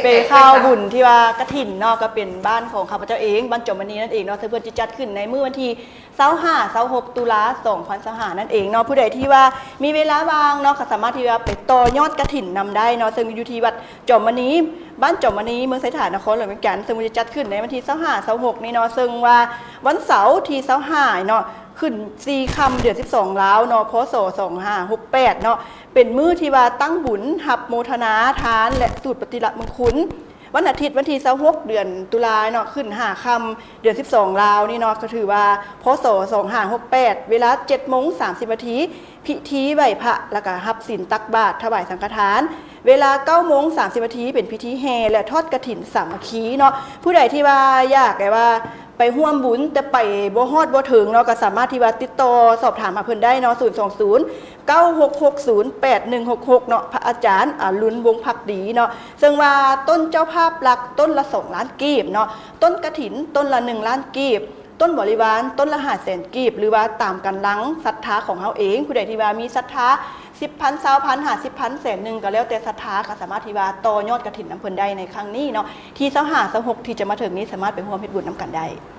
ไปเข้าบุญที่ว่ากฐินเนาะก็เป็นบ้านของข้าพเจ้าเองบ้านจอมมณีนั่นเองเนาะซึ่งเพิ่นจะจัดขึ้นในมื้อวันที่25-26 ตุลา2025นั่นเองเนาะผู้ใดที่ว่ามีเวลาว่างเนาะก็สามารถที่ว่าไปต่อยอดกฐินนำได้เนาะซึ่งอยู่ที่วัดจอมมณีบ้านจอมมณีเมืองไสถานนครหลวงเหมือนกันซึ่งมันจะจัดขึ้นในวันที่25-26นี่เนาะซึ่งว่าวันเสาร์ที่25เนาะขึ้น4ค่ำเดือน12แล้วเนาะพศ2568เนาะเป็นมื้อที่ว่าตั้งบุญหับโมทนาทานและสูตรปฏิบัติมงคลวันอาทิตย์วันที่26เดือนตุลาเนาะขึ้น5ค่ำเดือน12ลาวนี่เนาะก็ถือว่าพศ2568เวลา 7:30 น.พิธีไหว้พระแล้วก็รับศีลตักบาตรถวายสังฆทานเวลา 9:30 น.เป็นพิธีแห่และทอดกฐินสามัคคีเนาะผู้ใดที่ว่าอยากได้ว่าไปร่วมบุญแต่ไปบ่ฮอดบ่ถึงเนาะก็สามารถที่ว่าติดต่อสอบถามมาเพิ่นได้เนาะ020-9660-8166เนาะพระอาจารย์อรุณวงศ์ภักดีเนาะซึ่งว่าต้นเจ้าภาพหลักต้นละ2 ล้านกีบเนาะต้นกฐินต้นละ1 ล้านกีบต้นบริวารต้นละ500,000 กีบหรือว่าตามกันลังศรัทธาของเฮาเองผู้ใดที่ว่ามีศรัทธา10,000 20,000 50,000 100,000ก็แล้วแต่ศรัทธาก็สามารถที่ว่าต่อยอดกฐินนำเพิ่นได้ในครั้งนี้เนาะที่25-26ที่จะมาถึงนี้สามารถไปร่วมเฮ็ดบุญนำกันได้